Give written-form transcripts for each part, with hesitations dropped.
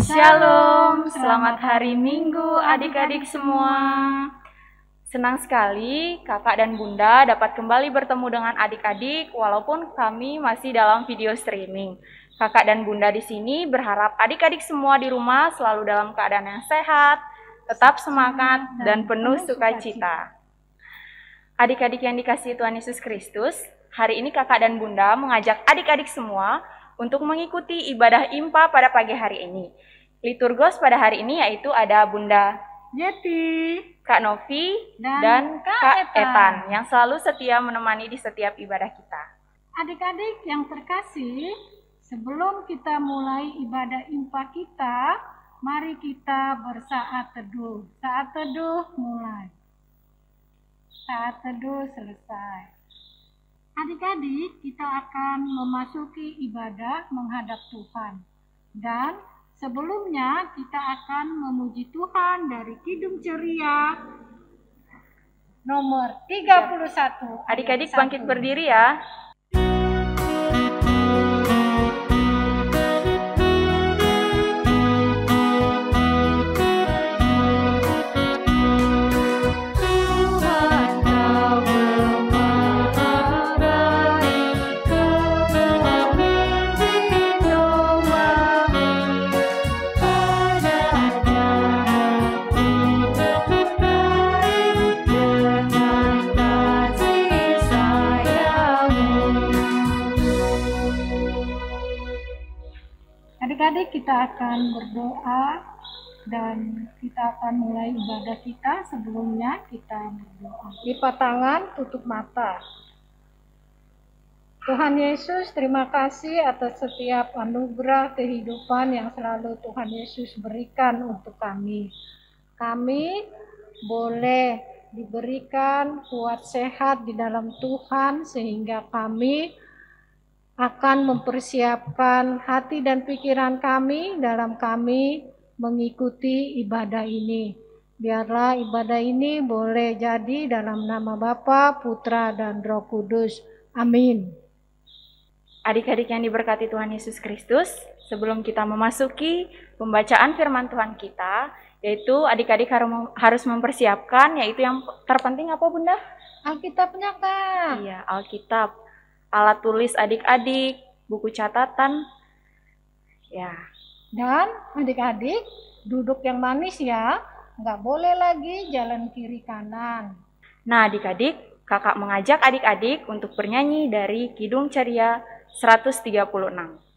Shalom, selamat hari Minggu adik-adik semua. Senang sekali kakak dan bunda dapat kembali bertemu dengan adik-adik walaupun kami masih dalam video streaming. Kakak dan bunda di sini berharap adik-adik semua di rumah selalu dalam keadaan yang sehat, tetap semangat dan penuh sukacita. Adik-adik yang dikasihi Tuhan Yesus Kristus, hari ini kakak dan bunda mengajak adik-adik semua untuk mengikuti ibadah IMPA pada pagi hari ini. Liturgos pada hari ini yaitu ada Bunda Yeti, Kak Novi, dan Kak Etan yang selalu setia menemani di setiap ibadah kita. Adik-adik yang terkasih, sebelum kita mulai ibadah IMPA kita, mari kita bersaat teduh. Saat teduh mulai. Saat teduh selesai. Adik-adik, kita akan memasuki ibadah menghadap Tuhan. Dan sebelumnya kita akan memuji Tuhan dari Kidung Ceria nomor 31. Adik-adik bangkit berdiri ya. Adik-adik, kita akan berdoa dan kita akan mulai ibadah kita. Sebelumnya kita berdoa. Lipat tangan, tutup mata. Tuhan Yesus, terima kasih atas setiap anugerah kehidupan yang selalu Tuhan Yesus berikan untuk kami. Kami boleh diberikan kuat sehat di dalam Tuhan sehingga kami akan mempersiapkan hati dan pikiran kami dalam kami mengikuti ibadah ini. Biarlah ibadah ini boleh jadi dalam nama Bapa, Putra, dan Roh Kudus. Amin. Adik-adik yang diberkati Tuhan Yesus Kristus, sebelum kita memasuki pembacaan firman Tuhan kita, yaitu adik-adik harus mempersiapkan, yaitu yang terpenting apa Bunda? Alkitabnya Kak. Iya, Alkitab. Alat tulis adik-adik, buku catatan, ya. Dan adik-adik duduk yang manis ya, nggak boleh lagi jalan kiri kanan. Nah adik-adik, kakak mengajak adik-adik untuk bernyanyi dari Kidung Ceria 136.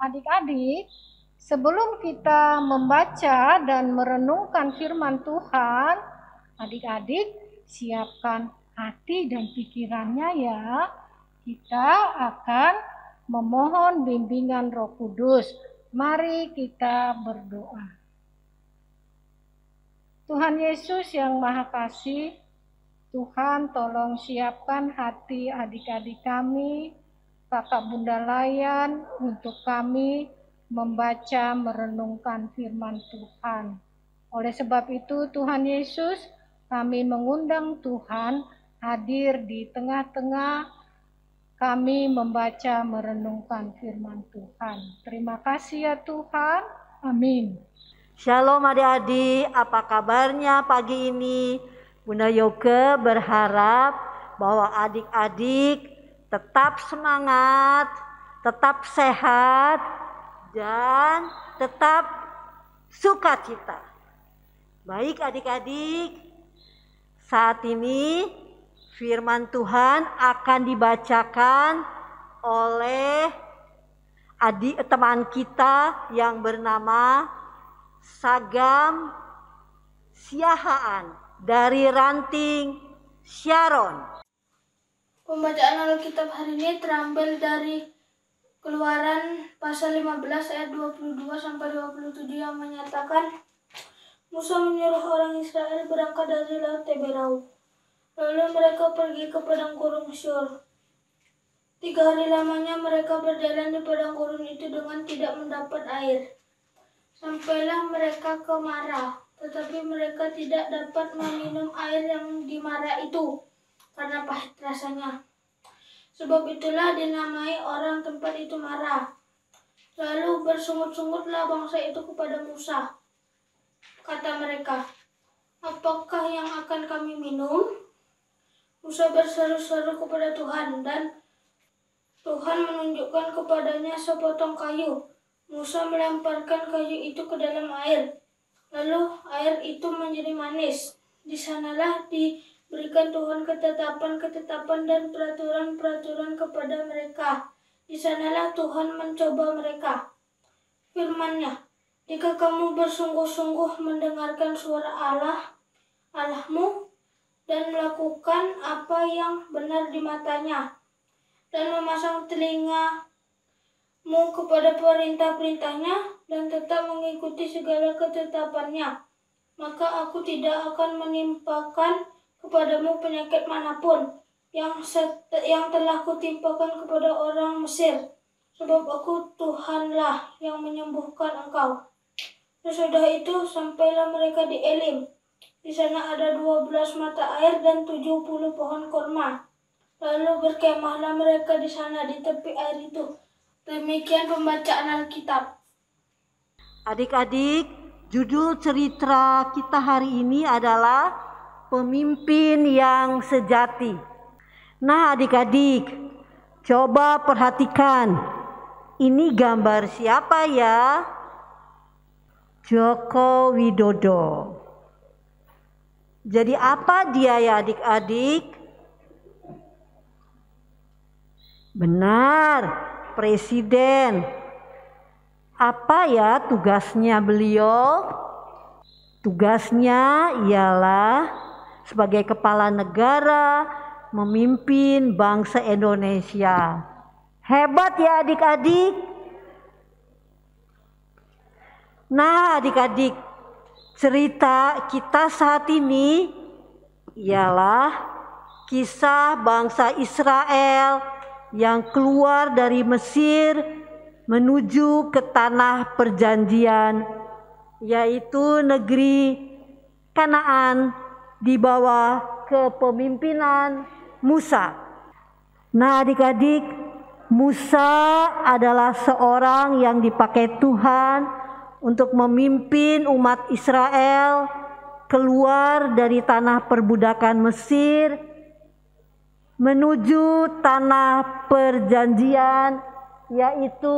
Adik-adik, sebelum kita membaca dan merenungkan firman Tuhan, adik-adik siapkan hati dan pikirannya ya. Kita akan memohon bimbingan Roh Kudus. Mari kita berdoa. Tuhan Yesus yang Maha Kasih, Tuhan tolong siapkan hati adik-adik kami, kakak bunda layan, untuk kami membaca merenungkan firman Tuhan. Oleh sebab itu Tuhan Yesus, kami mengundang Tuhan hadir di tengah-tengah kami membaca merenungkan firman Tuhan. Terima kasih ya Tuhan. Amin. Shalom adik-adik, apa kabarnya pagi ini? Bunda Yoke berharap bahwa adik-adik tetap semangat, tetap sehat, dan tetap sukacita. Baik adik-adik, saat ini firman Tuhan akan dibacakan oleh teman kita yang bernama Sagam Siahaan dari Ranting Sharon. Pembacaan Alkitab hari ini terambil dari Keluaran pasal 15 ayat 22 sampai 27 yang menyatakan, Musa menyuruh orang Israel berangkat dari Laut Teberau. Lalu mereka pergi ke padang gurun Shur. 3 hari lamanya mereka berjalan di padang gurun itu dengan tidak mendapat air. Sampailah mereka ke Mara, tetapi mereka tidak dapat meminum air yang di Mara itu karena pahit rasanya. Sebab itulah dinamai orang tempat itu Mara. Lalu bersungut-sungutlah bangsa itu kepada Musa. Kata mereka, apakah yang akan kami minum? Musa berseru-seru kepada Tuhan, dan Tuhan menunjukkan kepadanya sepotong kayu. Musa melemparkan kayu itu ke dalam air. Lalu air itu menjadi manis. Di sanalah diberikan Tuhan ketetapan-ketetapan dan peraturan-peraturan kepada mereka. Di sanalah Tuhan mencoba mereka. Firman-Nya, jika kamu bersungguh-sungguh mendengarkan suara Allahmu, dan melakukan apa yang benar di matanya, dan memasang telingamu kepada perintah-perintahnya, dan tetap mengikuti segala ketetapannya, maka aku tidak akan menimpakan kepadamu penyakit manapun yang telah kutimpakan kepada orang Mesir, sebab aku Tuhanlah yang menyembuhkan engkau. Sesudah itu sampailah mereka di Elim. Di sana ada 12 mata air dan 70 pohon kurma. Lalu berkemahlah mereka di sana di tepi air itu. Demikian pembacaan Alkitab. Adik-adik, judul cerita kita hari ini adalah Pemimpin yang Sejati. Nah adik-adik, coba perhatikan. Ini gambar siapa ya? Joko Widodo. Jadi apa dia ya adik-adik? Benar, presiden. Apa ya tugasnya beliau? Tugasnya ialah sebagai kepala negara memimpin bangsa Indonesia. Hebat ya adik-adik. Nah adik-adik, cerita kita saat ini ialah kisah bangsa Israel yang keluar dari Mesir menuju ke tanah perjanjian, yaitu negeri Kanaan di bawah kepemimpinan Musa. Nah adik-adik, Musa adalah seorang yang dipakai Tuhan untuk memimpin umat Israel keluar dari tanah perbudakan Mesir menuju tanah perjanjian, yaitu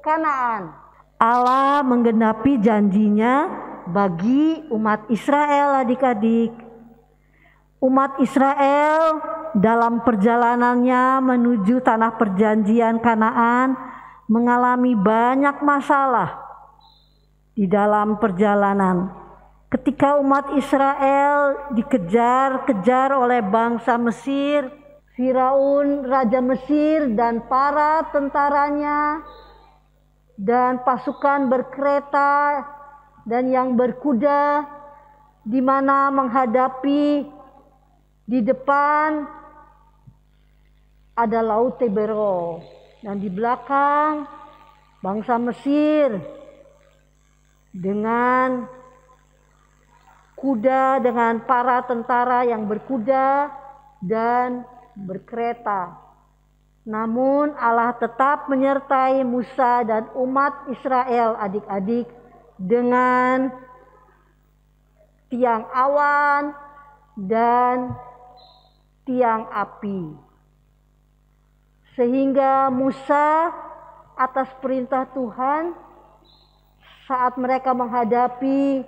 Kanaan. Allah menggenapi janjinya bagi umat Israel adik-adik. Umat Israel dalam perjalanannya menuju tanah perjanjian Kanaan mengalami banyak masalah di dalam perjalanan. Ketika umat Israel dikejar-kejar oleh bangsa Mesir, Firaun raja Mesir dan para tentaranya dan pasukan berkereta dan yang berkuda, di mana menghadapi di depan ada Laut Teberau dan di belakang bangsa Mesir dengan kuda, dengan para tentara yang berkuda dan berkereta. Namun Allah tetap menyertai Musa dan umat Israel adik-adik dengan tiang awan dan tiang api. Sehingga Musa atas perintah Tuhan, saat mereka menghadapi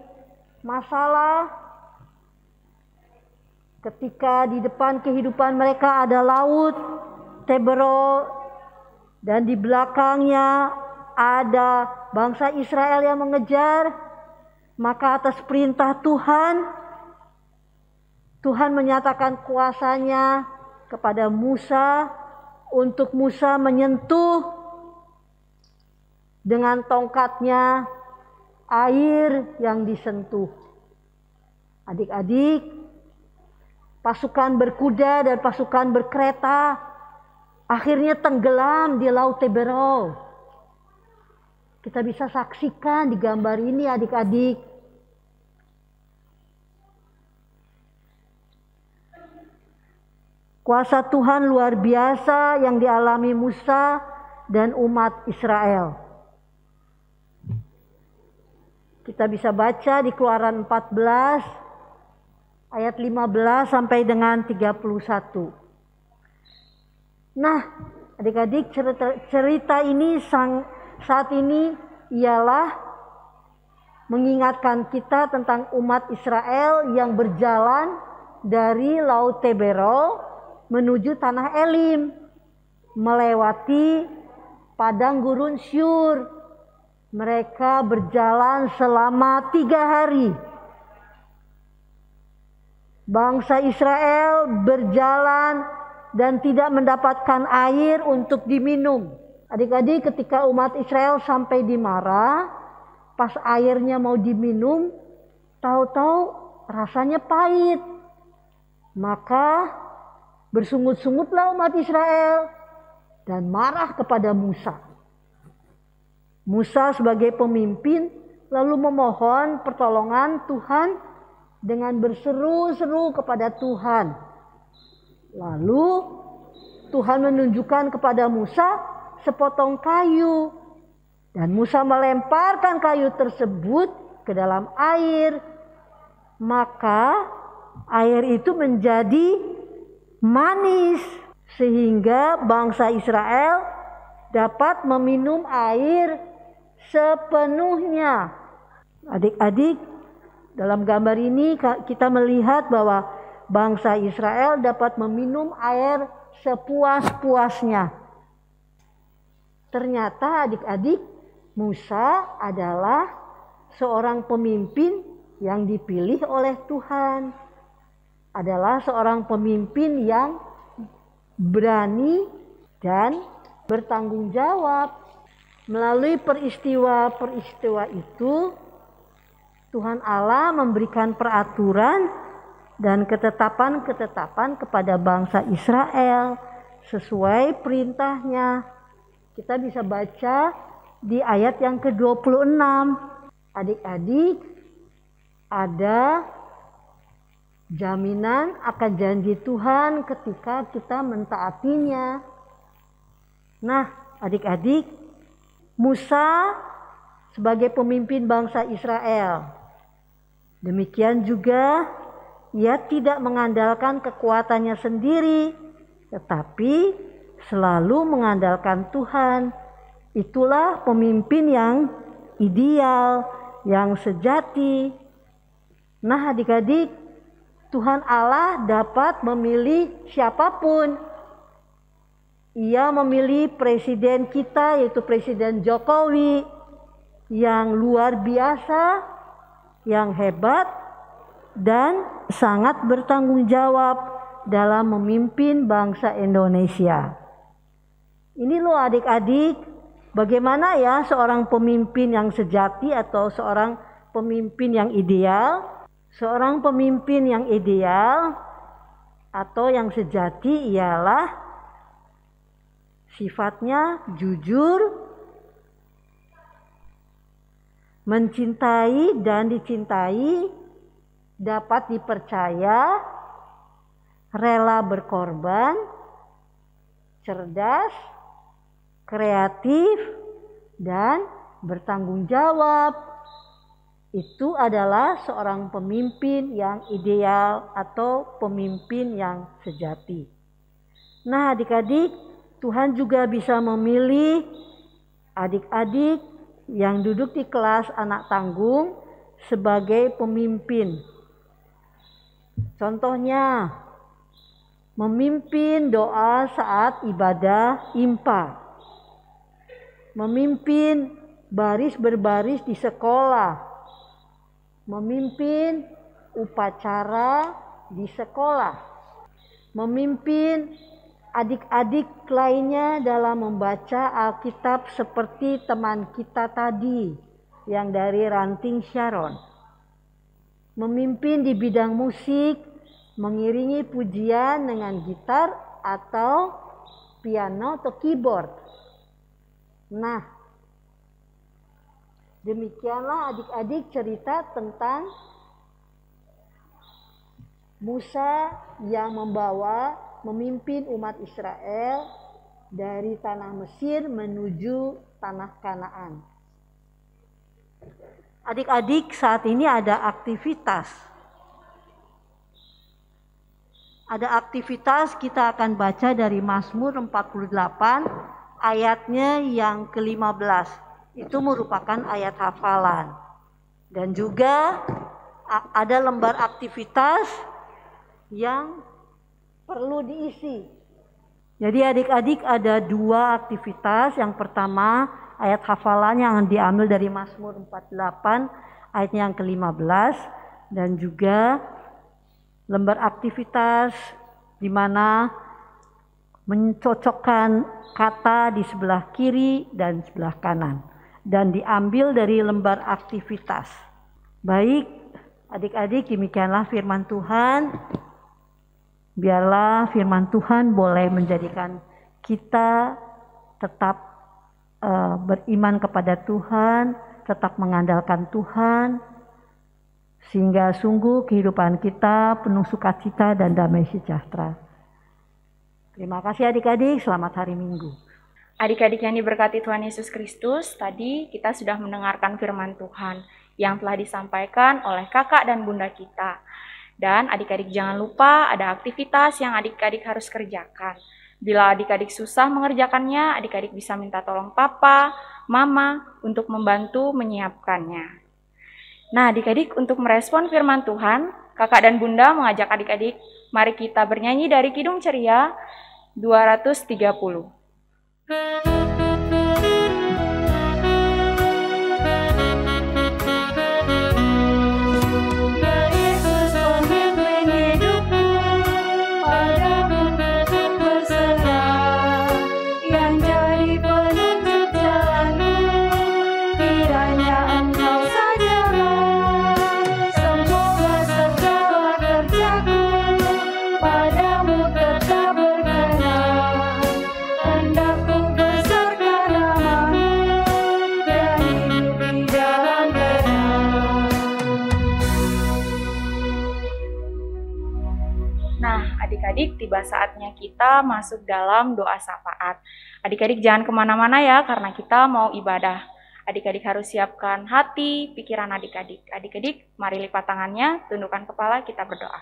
masalah, ketika di depan kehidupan mereka ada Laut Teberau dan di belakangnya ada bangsa Israel yang mengejar, maka atas perintah Tuhan, Tuhan menyatakan kuasanya kepada Musa untuk Musa menyentuh dengan tongkatnya air yang disentuh. Adik-adik, pasukan berkuda dan pasukan berkereta akhirnya tenggelam di Laut Tiberol. Kita bisa saksikan di gambar ini adik-adik. Kuasa Tuhan luar biasa yang dialami Musa dan umat Israel. Kita bisa baca di Keluaran 14 ayat 15 sampai dengan 31. Nah, adik-adik, cerita ini saat ini ialah mengingatkan kita tentang umat Israel yang berjalan dari Laut Tiberol menuju tanah Elim, melewati padang gurun Syur. Mereka berjalan selama 3 hari. Bangsa Israel berjalan dan tidak mendapatkan air untuk diminum. Adik-adik, ketika umat Israel sampai di Mara, pas airnya mau diminum, tahu-tahu rasanya pahit. Maka bersungut-sungutlah umat Israel dan marah kepada Musa. Musa sebagai pemimpin lalu memohon pertolongan Tuhan dengan berseru-seru kepada Tuhan. Lalu Tuhan menunjukkan kepada Musa sepotong kayu. Dan Musa melemparkan kayu tersebut ke dalam air. Maka air itu menjadi manis sehingga bangsa Israel dapat meminum air sepenuhnya. Adik-adik, dalam gambar ini kita melihat bahwa bangsa Israel dapat meminum air sepuas-puasnya. Ternyata adik-adik, Musa adalah seorang pemimpin yang dipilih oleh Tuhan. Adalah seorang pemimpin yang berani dan bertanggung jawab. Melalui peristiwa-peristiwa itu, Tuhan Allah memberikan peraturan dan ketetapan-ketetapan kepada bangsa Israel sesuai perintahnya. Kita bisa baca di ayat yang ke-26. Adik-adik, ada jaminan akan janji Tuhan ketika kita mentaatinya. Nah, adik-adik, Musa sebagai pemimpin bangsa Israel, demikian juga ia tidak mengandalkan kekuatannya sendiri, tetapi selalu mengandalkan Tuhan. Itulah pemimpin yang ideal, yang sejati. Nah, adik-adik, Tuhan Allah dapat memilih siapapun. Ia memilih presiden kita, yaitu Presiden Jokowi, yang luar biasa, yang hebat, dan sangat bertanggung jawab dalam memimpin bangsa Indonesia. Ini loh adik-adik, bagaimana ya seorang pemimpin yang sejati atau seorang pemimpin yang ideal? Seorang pemimpin yang ideal atau yang sejati ialah sifatnya jujur, mencintai dan dicintai, dapat dipercaya, rela berkorban, cerdas, kreatif, dan bertanggung jawab. Itu adalah seorang pemimpin yang ideal atau pemimpin yang sejati. Nah, adik-adik, Tuhan juga bisa memilih adik-adik yang duduk di kelas anak tanggung sebagai pemimpin. Contohnya, memimpin doa saat ibadah IMPA. memimpin baris berbaris di sekolah, memimpin upacara di sekolah, memimpin adik-adik lainnya dalam membaca Alkitab seperti teman kita tadi yang dari Ranting Sharon. Memimpin di bidang musik, mengiringi pujian dengan gitar atau piano atau keyboard. Nah, demikianlah adik-adik cerita tentang Musa yang memimpin umat Israel dari tanah Mesir menuju tanah Kanaan. Adik-adik, saat ini ada aktivitas. Ada aktivitas, kita akan baca dari Mazmur 48 ayatnya yang ke-15. Itu merupakan ayat hafalan. Dan juga ada lembar aktivitas yang perlu diisi. Jadi adik-adik ada 2 aktivitas. Yang pertama ayat hafalan yang diambil dari Mazmur 48 ayatnya yang ke-15. Dan juga lembar aktivitas di mana mencocokkan kata di sebelah kiri dan sebelah kanan. Dan diambil dari lembar aktivitas. Baik, adik-adik, demikianlah firman Tuhan. Biarlah firman Tuhan boleh menjadikan kita tetap beriman kepada Tuhan, tetap mengandalkan Tuhan, sehingga sungguh kehidupan kita penuh sukacita dan damai sejahtera. Terima kasih adik-adik, selamat hari Minggu. Adik-adik yang diberkati Tuhan Yesus Kristus, tadi kita sudah mendengarkan firman Tuhan yang telah disampaikan oleh kakak dan bunda kita. Dan adik-adik jangan lupa ada aktivitas yang adik-adik harus kerjakan. Bila adik-adik susah mengerjakannya, adik-adik bisa minta tolong papa, mama untuk membantu menyiapkannya. Nah, adik-adik untuk merespon firman Tuhan, kakak dan bunda mengajak adik-adik, mari kita bernyanyi dari Kidung Ceria 230. Adik-adik, tiba saatnya kita masuk dalam doa syafaat. Adik-adik jangan kemana-mana ya, karena kita mau ibadah. Adik-adik harus siapkan hati, pikiran adik-adik. Adik-adik, mari lipat tangannya, tundukkan kepala, kita berdoa.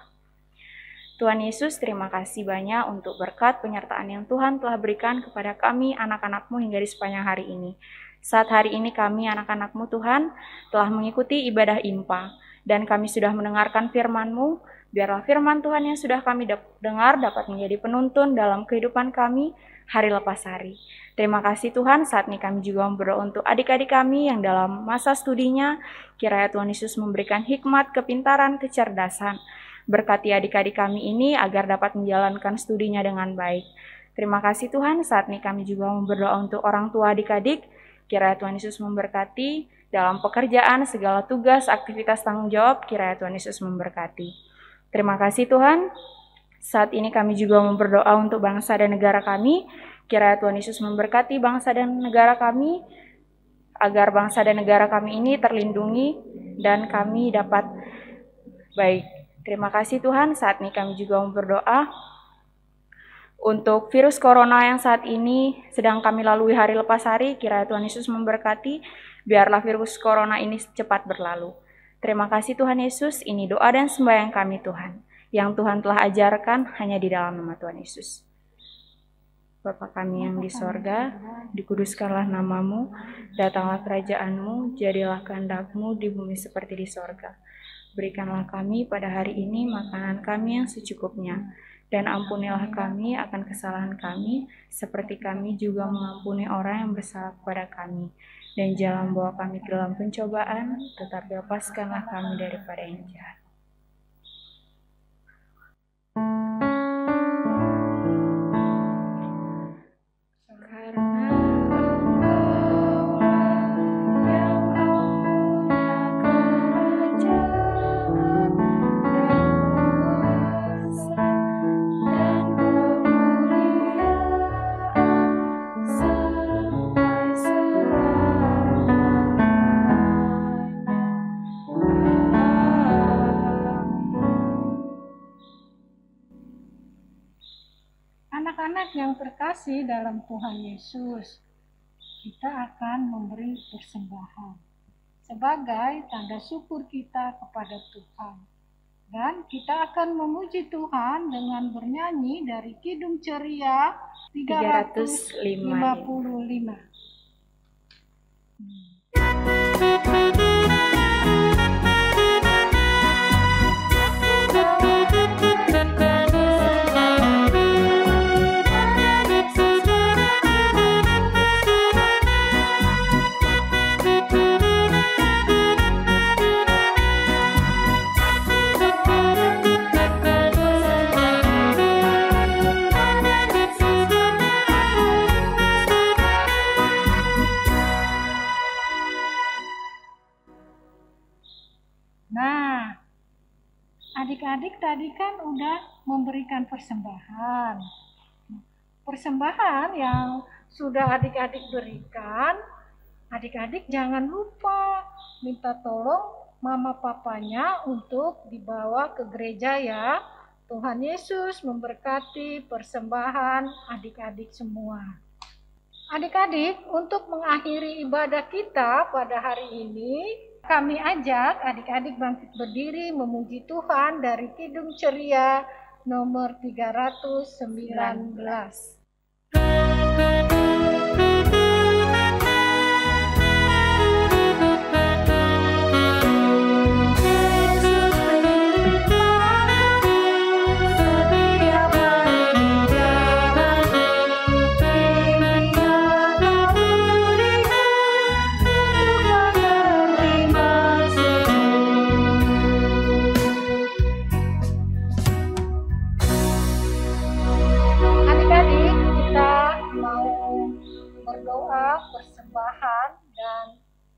Tuhan Yesus, terima kasih banyak untuk berkat penyertaan yang Tuhan telah berikan kepada kami, anak-anak-Mu hingga di sepanjang hari ini. Saat hari ini kami, anak-anak-Mu Tuhan, telah mengikuti ibadah IMPA, dan kami sudah mendengarkan firman-Mu. Biarlah firman Tuhan yang sudah kami dengar dapat menjadi penuntun dalam kehidupan kami hari lepas hari. Terima kasih Tuhan, saat ini kami juga berdoa untuk adik-adik kami yang dalam masa studinya. Kiranya Tuhan Yesus memberikan hikmat, kepintaran, kecerdasan. Berkati adik-adik kami ini agar dapat menjalankan studinya dengan baik. Terima kasih Tuhan, saat ini kami juga berdoa untuk orang tua adik-adik. Kiranya Tuhan Yesus memberkati dalam pekerjaan, segala tugas, aktivitas tanggung jawab. Kiranya Tuhan Yesus memberkati. Terima kasih Tuhan, saat ini kami juga berdoa untuk bangsa dan negara kami. Kiranya Tuhan Yesus memberkati bangsa dan negara kami, agar bangsa dan negara kami ini terlindungi dan kami dapat baik. Terima kasih Tuhan, saat ini kami juga berdoa untuk virus corona yang saat ini sedang kami lalui hari lepas hari. Kiranya Tuhan Yesus memberkati, biarlah virus corona ini cepat berlalu. Terima kasih Tuhan Yesus, ini doa dan sembahyang kami Tuhan, yang Tuhan telah ajarkan hanya di dalam nama Tuhan Yesus. Bapa kami yang di sorga, dikuduskanlah namamu, datanglah kerajaan-Mu, jadilah kehendak-Mu di bumi seperti di sorga. Berikanlah kami pada hari ini makanan kami yang secukupnya, dan ampunilah kami akan kesalahan kami, seperti kami juga mengampuni orang yang bersalah kepada kami. Dan jangan bawa kami ke dalam pencobaan, tetapi lepaskanlah kami daripada yang jahat. Anak-anak yang terkasih dalam Tuhan Yesus, kita akan memberi persembahan sebagai tanda syukur kita kepada Tuhan. Dan kita akan memuji Tuhan dengan bernyanyi dari Kidung Ceria 355. Nah, adik-adik tadi kan udah memberikan persembahan. Persembahan yang sudah adik-adik berikan, adik-adik jangan lupa minta tolong mama papanya untuk dibawa ke gereja ya. Tuhan Yesus memberkati persembahan adik-adik semua. Adik-adik, untuk mengakhiri ibadah kita pada hari ini, kami ajak adik-adik bangkit berdiri memuji Tuhan dari Kidung Ceria nomor 319. Persembahan dan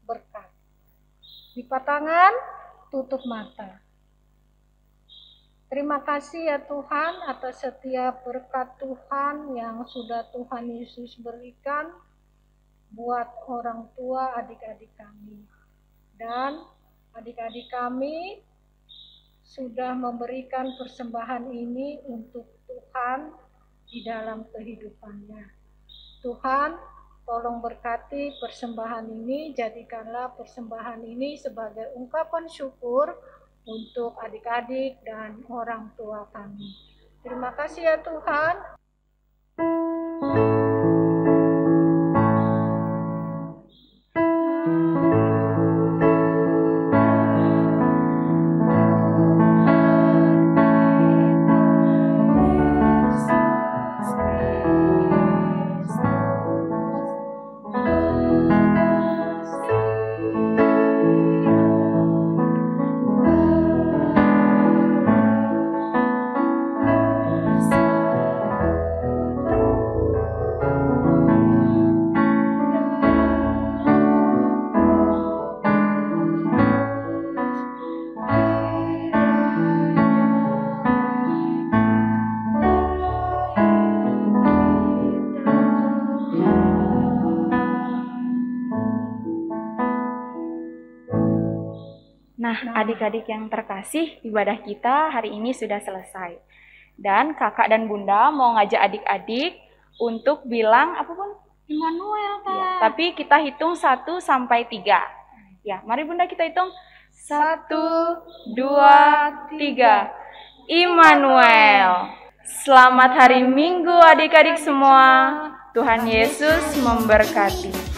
berkat. Lipat tangan, tutup mata. Terima kasih ya Tuhan atas setiap berkat Tuhan yang sudah Tuhan Yesus berikan buat orang tua adik-adik kami. Dan adik-adik kami sudah memberikan persembahan ini untuk Tuhan di dalam kehidupannya. Tuhan, tolong berkati persembahan ini, jadikanlah persembahan ini sebagai ungkapan syukur untuk adik-adik dan orang tua kami. Terima kasih ya Tuhan. Nah, adik-adik yang terkasih, ibadah kita hari ini sudah selesai. Dan kakak dan bunda mau ngajak adik-adik untuk bilang apapun Immanuel, Kak. ya, tapi kita hitung 1 sampai 3. Ya, mari bunda kita hitung 1, 2, 3. Immanuel. Selamat hari Minggu adik-adik semua. Tuhan Yesus memberkati.